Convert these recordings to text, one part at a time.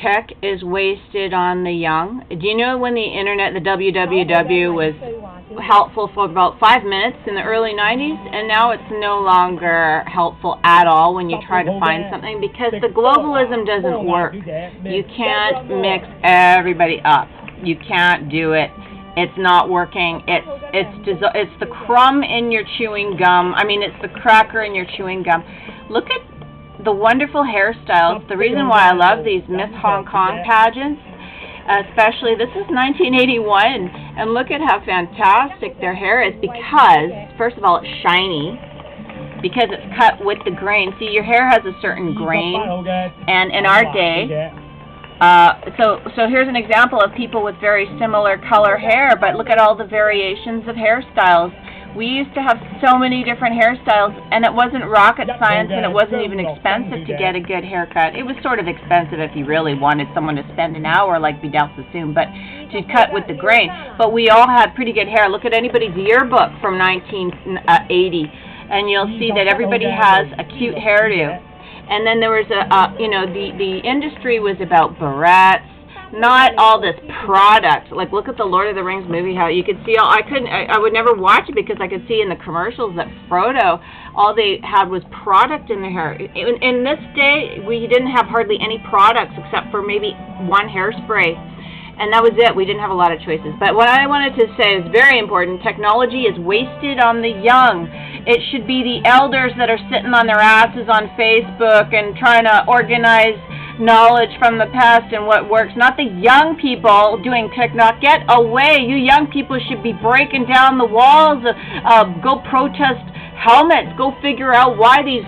tech is wasted on the young? Do you know when the internet, the www, was helpful for about 5 minutes in the early 90s, and now it's no longer helpful at all when you try to find something, because the globalism doesn't work. You can't mix everybody up. You can't do it. It's not working. It's the crumb in your chewing gum. I mean, it's the cracker in your chewing gum. Look at the wonderful hairstyles. The reason why I love these Miss Hong Kong pageants, especially, this is 1981, and look at how fantastic their hair is, because, first of all, it's shiny, because it's cut with the grain. See, your hair has a certain grain, and in our day, so here's an example of people with very similar color hair, but look at all the variations of hairstyles. We used to have so many different hairstyles, and it wasn't rocket science, and it wasn't even expensive to get a good haircut. It was sort of expensive if you really wanted someone to spend an hour like Vidal Sassoon, but to cut with the grain. But we all had pretty good hair. Look at anybody's yearbook from 1980, and you'll see that everybody has a cute hairdo. And then there was the industry was about barrettes, not all this product. Like, look at the Lord of the Rings movie, how you could see all, I would never watch it because I could see in the commercials that Frodo, all they had was product in their hair. In this day, we didn't have hardly any products except for maybe one hairspray. And that was it. We didn't have a lot of choices. But what I wanted to say is very important. Technology is wasted on the young. It should be the elders that are sitting on their asses on Facebook and trying to organize knowledge from the past and what works, not the young people doing TikTok. Get away. You young people should be breaking down the walls. Go protest helmets. Go figure out why these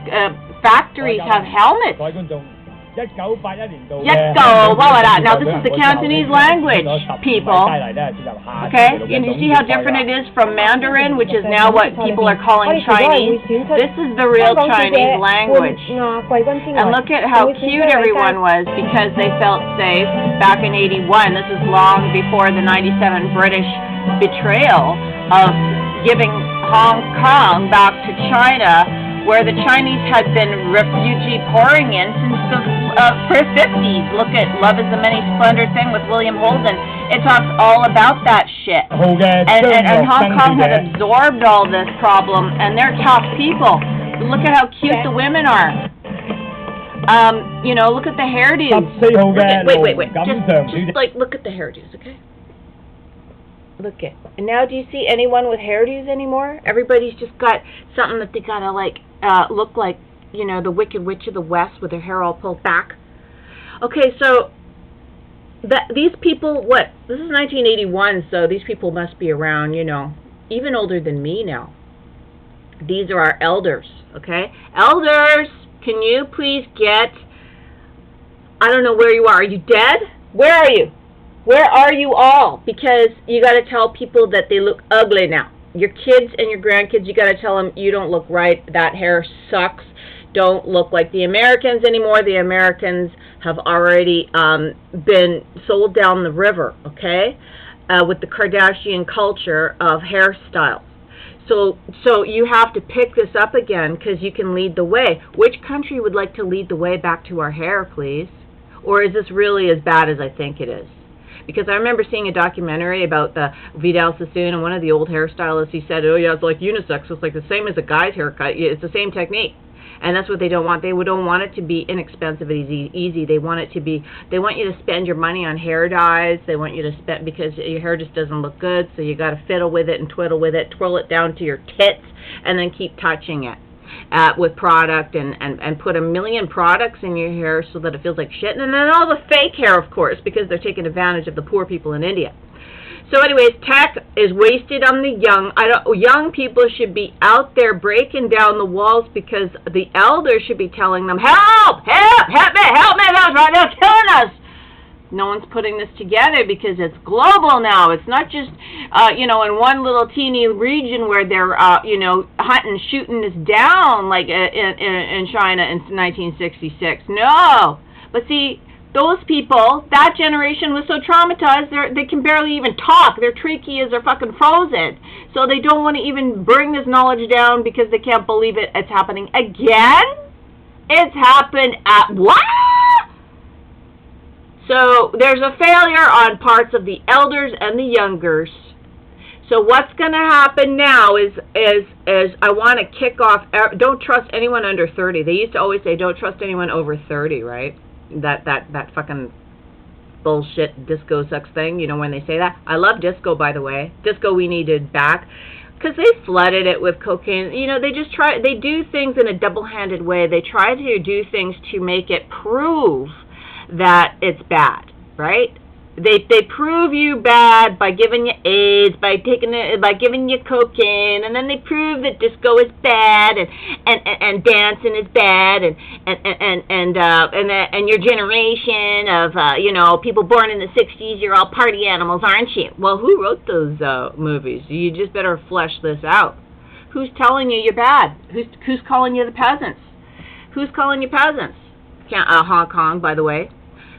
factories have helmets. Let's go. Now this is the Cantonese language, people. Okay? And you see how different it is from Mandarin, which is now what people are calling Chinese? This is the real Chinese language. And look at how cute everyone was because they felt safe back in 81. This is long before the 97 British betrayal of giving Hong Kong back to China, where the Chinese had been refugee pouring in since the 50s. Look at Love is the Many Splendor thing with William Holden. It talks all about that shit. And Hong Kong had absorbed all this problem, and they're tough people. Look at how cute the women are. Look at the hairdos. Wait. Just like, look at the hairdos, okay? Look at. And now do you see anyone with hairdos anymore? Everybody's just got something that they gotta look like, the Wicked Witch of the West with their hair all pulled back. Okay, so these people, this is 1981, so these people must be around, even older than me now. These are our elders, okay? Elders, can you please I don't know where you are. Are you dead? Where are you? Where are you all? Because you got to tell people that they look ugly now. Your kids and your grandkids, you got to tell them you don't look right. That hair sucks. Don't look like the Americans anymore. The Americans have already been sold down the river, okay, with the Kardashian culture of hairstyles. So you have to pick this up again because you can lead the way. Which country would like to lead the way back to our hair, please? Or is this really as bad as I think it is? Because I remember seeing a documentary about the Vidal Sassoon, and one of the old hairstylists, he said, oh yeah, it's like unisex. It's like the same as a guy's haircut. It's the same technique. And that's what they don't want. They don't want it to be inexpensive and easy. They want it to be, they want you to spend your money on hair dyes. They want you to spend, because your hair just doesn't look good, so you got to fiddle with it and twiddle with it, twirl it down to your tits, and then keep touching it. With product and put a million products in your hair so that it feels like shit. And then all the fake hair, of course, because they're taking advantage of the poor people in India. So anyways, tech is wasted on the young. Young people should be out there breaking down the walls because the elders should be telling them, help me, they're killing us. No one's putting this together because it's global now. It's not just, in one little teeny region where they're, hunting, shooting this down like in China in 1966. No. But see, those people, that generation was so traumatized, they can barely even talk. Their tracheas are fucking frozen. So they don't want to even bring this knowledge down because they can't believe it's happening again. It's happened at what? So So there's a failure on parts of the elders and the youngers. So what's going to happen now is I want to kick off, don't trust anyone under 30. They used to always say don't trust anyone over 30, right? That fucking bullshit disco sex thing, you know, when they say that. I love disco, by the way. Disco we needed back. Because they flooded it with cocaine. You know, they do things in a double-handed way. They try to do things to make it prove that it's bad, right? They prove you bad by giving you AIDS, by giving you cocaine, and then they prove that disco is bad and dancing is bad and your generation of you know, people born in the 60s, you're all party animals, aren't you? Well, who wrote those movies? You just better flesh this out. Who's telling you you're bad? Who's calling you the peasants? Who's calling you peasants? Hong Kong, by the way.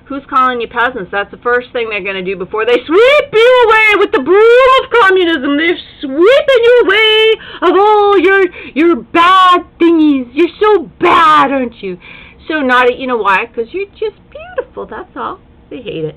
Who's calling you peasants? That's the first thing they're going to do before they sweep you away with the broom of communism. They're sweeping you away of all your bad thingies. You're so bad, aren't you? So naughty. You know why? Because you're just beautiful. That's all. They hate it.